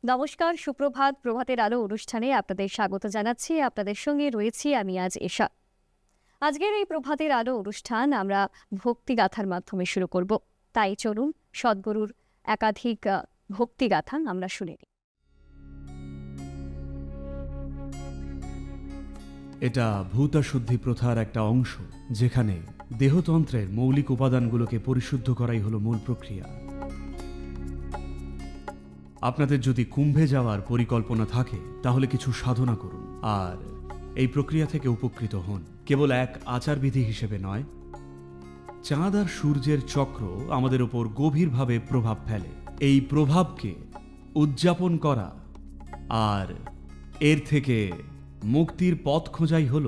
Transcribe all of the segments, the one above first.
নমস্কার, সুপ্রভাত। প্রভাতের আলো অনুষ্ঠানে আপনাদের স্বাগত জানাচ্ছি। আপনাদের সঙ্গে রয়েছি আমি আজ এশা। আজকের এই প্রভাতের আলো অনুষ্ঠান আমরা ভক্তিগাথার মাধ্যমে শুরু করব। তাই চলুন সদ্গুরুর একাধিক ভক্তিগাথা আমরা শুনে নিই। এটা ভূতাশুদ্ধি প্রথার একটা অংশ, যেখানে দেহতন্ত্রের মৌলিক উপাদানগুলোকে পরিশুদ্ধ করাই হলো মূল প্রক্রিয়া। আপনাদের যদি কুম্ভে যাওয়ার পরিকল্পনা থাকে তাহলে কিছু সাধনা করুন আর এই প্রক্রিয়া থেকে উপকৃত হন। কেবল এক আচারবিধি হিসেবে নয়, চাঁদ আর সূর্যের চক্র আমাদের ওপর গভীরভাবে প্রভাব ফেলে। এই প্রভাবকে উদযাপন করা আর এর থেকে মুক্তির পথ খোঁজাই হল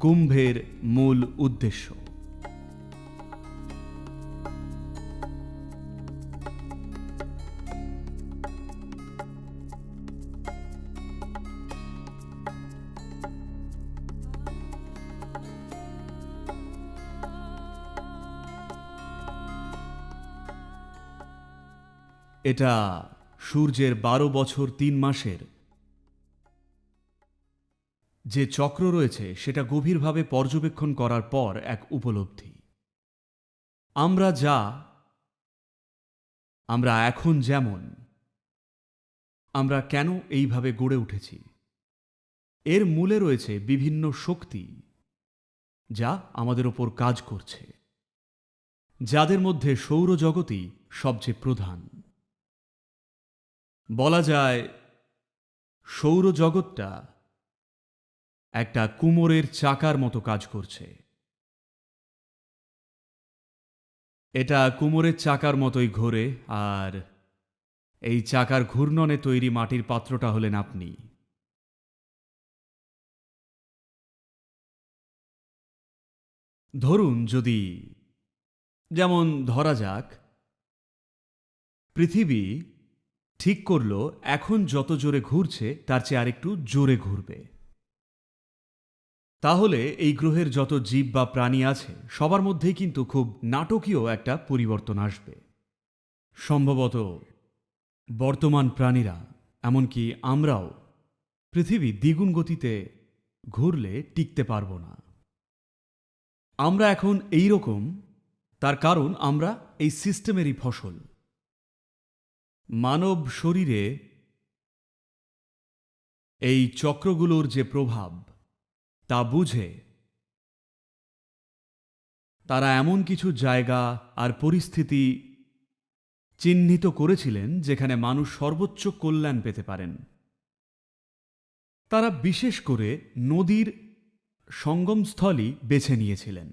কুম্ভের মূল উদ্দেশ্য। এটা সূর্যের 12 বছর 3 মাসের যে চক্র রয়েছে সেটা গভীরভাবে পর্যবেক্ষণ করার পর এক উপলব্ধি। আমরা এখন যেমন, আমরা কেন এইভাবে গড়ে উঠেছি, এর মূলে রয়েছে বিভিন্ন শক্তি যা আমাদের ওপর কাজ করছে, যাদের মধ্যে সৌরজগতই সবচেয়ে প্রধান। বলা যায় সৌরজগৎটা একটা কুমোরের চাকার মতো কাজ করছে। এটা কুমোরের চাকার মতোই ঘোরে, আর এই চাকার ঘূর্ণনে তৈরি মাটির পাত্রটা হলেন আপনি। ধরুন, যেমন ধরা যাক, পৃথিবী ঠিক করল এখন যত জোরে ঘুরছে তার চেয়ে আরেকটু জোরে ঘুরবে। তাহলে এই গ্রহের যত জীব বা প্রাণী আছে সবার মধ্যেই কিন্তু খুব নাটকীয় একটা পরিবর্তন আসবে। সম্ভবত বর্তমান প্রাণীরা, এমনকি আমরাও, পৃথিবী দ্বিগুণ গতিতে ঘুরলে টিকতে পারব না। আমরা এখন এই রকম, তার কারণ আমরা এই সিস্টেমেরই ফসল। মানব শরীরে এই চক্রগুলোর যে প্রভাব তা বুঝে তারা এমন কিছু জায়গা আর পরিস্থিতি চিহ্নিত করেছিলেন যেখানে মানুষ সর্বোচ্চ কল্যাণ পেতে পারেন। তারা বিশেষ করে নদীর সঙ্গমস্থলই বেছে নিয়েছিলেন,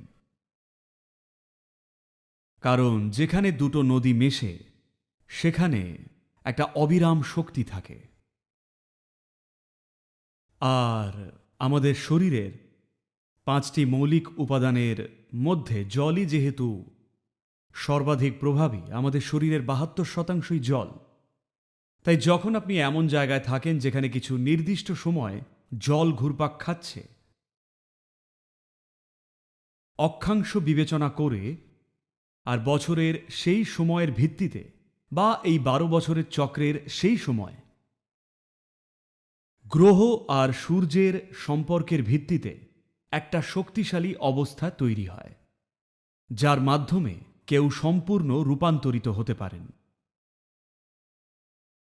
কারণ যেখানে দুটো নদী মেশে সেখানে একটা অবিরাম শক্তি থাকে। আর আমাদের শরীরের 5টি মৌলিক উপাদানের মধ্যে জলই যেহেতু সর্বাধিক প্রভাবী, আমাদের শরীরের 72%ই জল। তাই যখন আপনি এমন জায়গায় থাকেন যেখানে কিছু নির্দিষ্ট সময় জল ঘুরপাক খাচ্ছে, অক্ষাংশ বিবেচনা করে আর বছরের সেই সময়ের ভিত্তিতে বা এই 12 বছরের চক্রের সেই সময় গ্রহ আর সূর্যের সম্পর্কের ভিত্তিতে একটা শক্তিশালী অবস্থা তৈরি হয়, যার মাধ্যমে কেউ সম্পূর্ণ রূপান্তরিত হতে পারেন।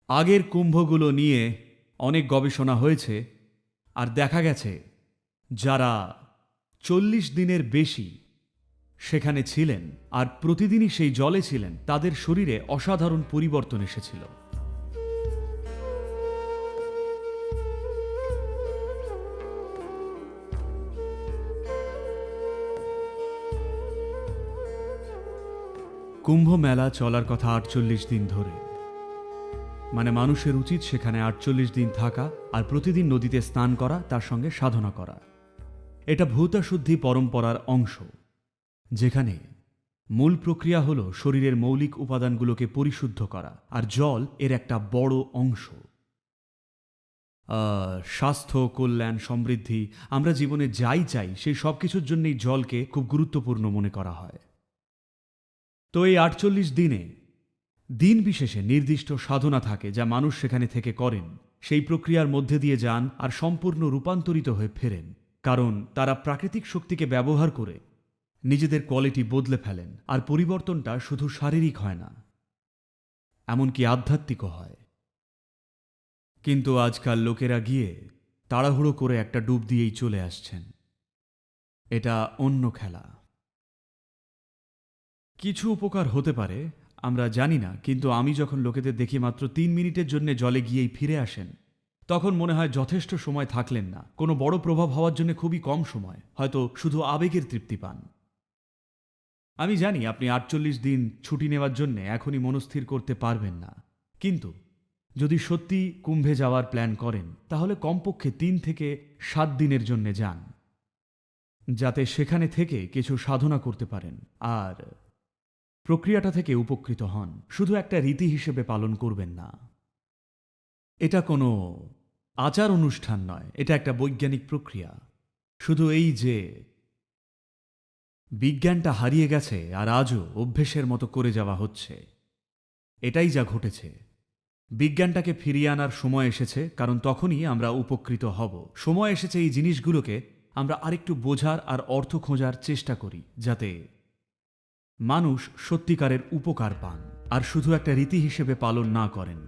আগের কুম্ভগুলো নিয়ে অনেক গবেষণা হয়েছে, আর দেখা গেছে যারা 40 দিনের বেশি সেখানে ছিলেন আর প্রতিদিনই সেই জলে ছিলেন, তাদের শরীরে অসাধারণ পরিবর্তন এসেছিল। কুম্ভ মেলা চলার কথা 48 দিন ধরে। মানে মানুষের উচিত সেখানে 48 দিন থাকা আর প্রতিদিন নদীতে স্নান করা, তার সঙ্গে সাধনা করা। এটা ভূতাশুদ্ধি পরম্পরার অংশ, যেখানে মূল প্রক্রিয়া হল শরীরের মৌলিক উপাদানগুলোকে পরিশুদ্ধ করা, আর জল এর একটা বড় অংশ। স্বাস্থ্য, কল্যাণ, সমৃদ্ধি, আমরা জীবনে যাই চাই সেই সব কিছুর জন্যই জলকে খুব গুরুত্বপূর্ণ মনে করা হয়। তো এই 48 দিনে দিন বিশেষে নির্দিষ্ট সাধনা থাকে যা মানুষ সেখানে থেকে করেন, সেই প্রক্রিয়ার মধ্যে দিয়ে যান আর সম্পূর্ণ রূপান্তরিত হয়ে ফেরেন, কারণ তারা প্রাকৃতিক শক্তিকে ব্যবহার করে নিজেদের কোয়ালিটি বদলে ফেলেন। আর পরিবর্তনটা শুধু শারীরিক হয় না, এমনকি আধ্যাত্মিকও হয়। কিন্তু আজকাল লোকেরা গিয়ে তাড়াহুড়ো করে একটা ডুব দিয়েই চলে আসছেন। এটা অন্য খেলা। কিছু উপকার হতে পারে আমরা জানি না, কিন্তু আমি যখন লোকেদের দেখি মাত্র 3 মিনিটের জন্য জলে গিয়েই ফিরে আসেন, তখন মনে হয় যথেষ্ট সময় থাকলেন না। কোনো বড় প্রভাব হওয়ার জন্য খুবই কম সময়, হয়তো শুধু আবেগের তৃপ্তি পান। আমি জানি আপনি 48 দিন ছুটি নেওয়ার জন্য এখনই মনস্থির করতে পারবেন না, কিন্তু যদি সত্যি কুম্ভে যাওয়ার প্ল্যান করেন তাহলে কমপক্ষে 3 থেকে 7 দিনের জন্য যান, যাতে সেখানে থেকে কিছু সাধনা করতে পারেন আর প্রক্রিয়াটা থেকে উপকৃত হন। শুধু একটা রীতি হিসেবে পালন করবেন না। এটা কোনো আচার অনুষ্ঠান নয়, এটা একটা বৈজ্ঞানিক প্রক্রিয়া। শুধু এই যে বিজ্ঞানটা হারিয়ে গেছে আর আজও অভ্যেসের মতো করে যাওয়া হচ্ছে, এটাই যা ঘটেছে। বিজ্ঞানটাকে ফিরিয়ে আনার সময় এসেছে, কারণ তখনই আমরা উপকৃত হব। সময় এসেছে এই জিনিসগুলোকে আমরা আরেকটু বোঝার আর অর্থ খোঁজার চেষ্টা করি, যাতে মানুষ সত্যিকারের উপকার পান আর শুধু একটা রীতি হিসেবে পালন না করেন।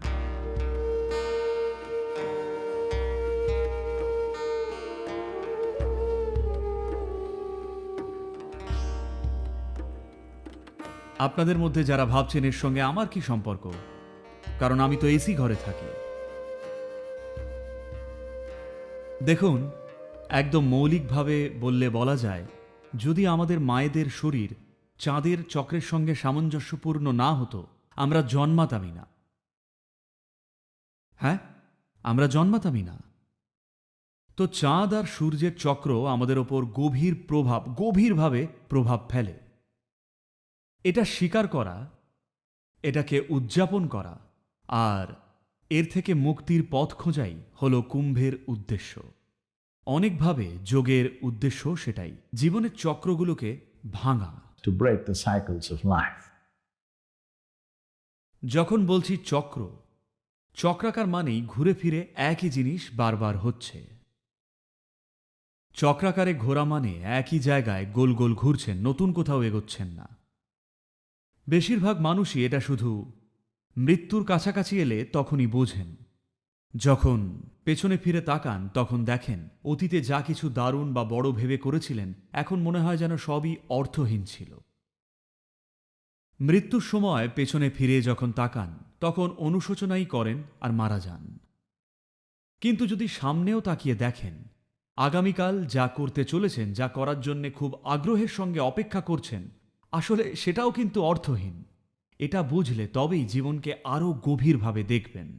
আপনাদের মধ্যে যারা ভাবছেন এর সঙ্গে আমার কি সম্পর্ক, কারণ আমি তো এসি ঘরে থাকি। দেখুন, একদম মৌলিকভাবে বললে বলা যায়, যদি আমাদের মায়েদের শরীর চাঁদের চক্রের সঙ্গে সামঞ্জস্যপূর্ণ না হতো, আমরা জন্মাতামই না। হ্যাঁ, আমরা জন্মাতামই না। তো চাঁদ আর সূর্যের চক্র আমাদের ওপর গভীরভাবে প্রভাব ফেলে। এটা স্বীকার করা, এটাকে উদযাপন করা আর এর থেকে মুক্তির পথ খোঁজাই হল কুম্ভের উদ্দেশ্য। অনেকভাবে যোগের উদ্দেশ্য সেটাই, জীবনের চক্রগুলোকে ভাঙা। to break the cycles of life. যখন বলছি চক্র, চক্রাকার মানেই ঘুরে ফিরে একই জিনিস বারবার হচ্ছে। চক্রাকারে ঘোরা মানে একই জায়গায় গোল গোল ঘুরছেন, নতুন কোথাও এগোচ্ছেন না। বেশিরভাগ মানুষই এটা শুধু মৃত্যুর কাছাকাছি এলে তখনই বোঝেন। যখন পেছনে ফিরে তাকান তখন দেখেন অতীতে যা কিছু দারুণ বা বড় ভেবে করেছিলেন এখন মনে হয় যেন সবই অর্থহীন ছিল। মৃত্যুর সময় পেছনে ফিরে যখন তাকান তখন অনুশোচনাই করেন আর মারা যান। কিন্তু যদি সামনেও তাকিয়ে দেখেন, আগামীকাল যা করতে চলেছেন, যা করার জন্য খুব আগ্রহের সঙ্গে অপেক্ষা করছেন, আসলে সেটাও কিন্তু অর্থহীন। এটা বুঝলে তবেই জীবনকে আরও গভীরভাবে দেখবেন।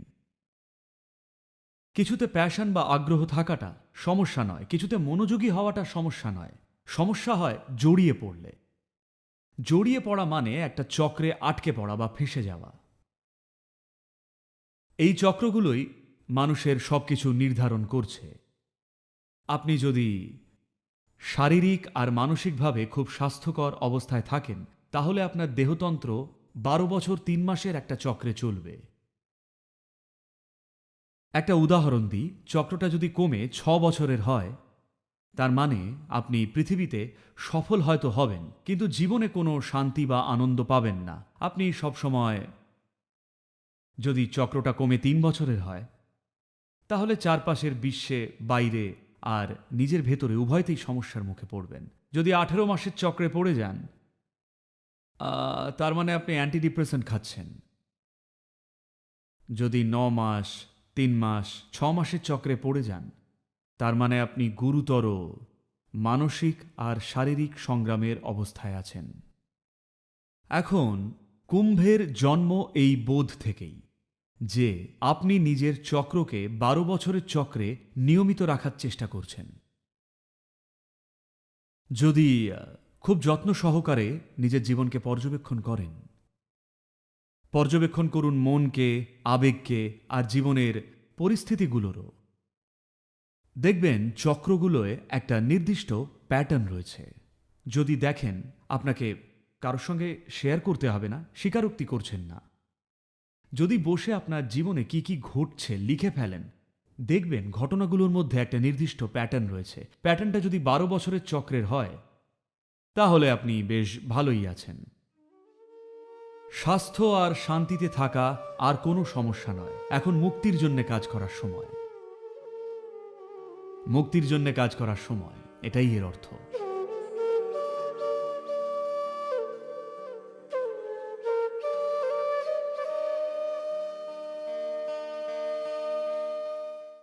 কিছুতে প্যাশন বা আগ্রহ থাকাটা সমস্যা নয়, কিছুতে মনোযোগী হওয়াটা সমস্যা নয়। সমস্যা হয় জড়িয়ে পড়লে। জড়িয়ে পড়া মানে একটা চক্রে আটকে পড়া বা ফেঁসে যাওয়া। এই চক্রগুলোই মানুষের সবকিছু নির্ধারণ করছে। আপনি যদি শারীরিক আর মানসিকভাবে খুব স্বাস্থ্যকর অবস্থায় থাকেন, তাহলে আপনার দেহতন্ত্র 12 বছর 3 মাসের একটা চক্রে চলবে। একটা উদাহরণ দিই, চক্রটা যদি কমে 6 বছরের হয়, তার মানে আপনি পৃথিবীতে সফল হয়তো হবেন, কিন্তু জীবনে কোনো শান্তি বা আনন্দ পাবেন না। আপনি সবসময়, যদি চক্রটা কমে 3 বছরের হয়, তাহলে চারপাশের বিশ্বে, বাইরে আর নিজের ভেতরে উভয়তেই সমস্যার মুখে পড়বেন। যদি 18 মাসের চক্রে পড়ে যান, তার মানে আপনি অ্যান্টিডিপ্রেসেন্ট খাচ্ছেন। যদি 9 মাস, 3 মাস, 6 মাসের চক্রে পড়ে যান, তার মানে আপনি গুরুতর মানসিক আর শারীরিক সংগ্রামের অবস্থায় আছেন। এখন কুম্ভের জন্ম এই বোধ থেকেই যে আপনি নিজের চক্রকে 12 বছরের চক্রে নিয়মিত রাখার চেষ্টা করছেন। যদি খুব যত্ন সহকারে নিজের জীবনকে পর্যবেক্ষণ করেন, পর্যবেক্ষণ করুন মনকে, আবেগকে আর জীবনের পরিস্থিতিগুলোরও, দেখবেন চক্রগুলোয় একটা নির্দিষ্ট প্যাটার্ন রয়েছে। যদি দেখেন, আপনাকে কারোর সঙ্গে শেয়ার করতে হবে না, স্বীকারোক্তি করছেন না, যদি বসে আপনার জীবনে কি কি ঘটছে লিখে ফেলেন, দেখবেন ঘটনাগুলোর মধ্যে একটা নির্দিষ্ট প্যাটার্ন রয়েছে। প্যাটার্নটা যদি 12 বছরের চক্রের হয়, তাহলে আপনি বেশ ভালোই আছেন। স্বাস্থ্য আর শান্তিতে থাকা আর কোনো সমস্যা নয়। এখন মুক্তির জন্য কাজ করার সময়। মুক্তির জন্য কাজ করার সময়, এটাই এর অর্থ।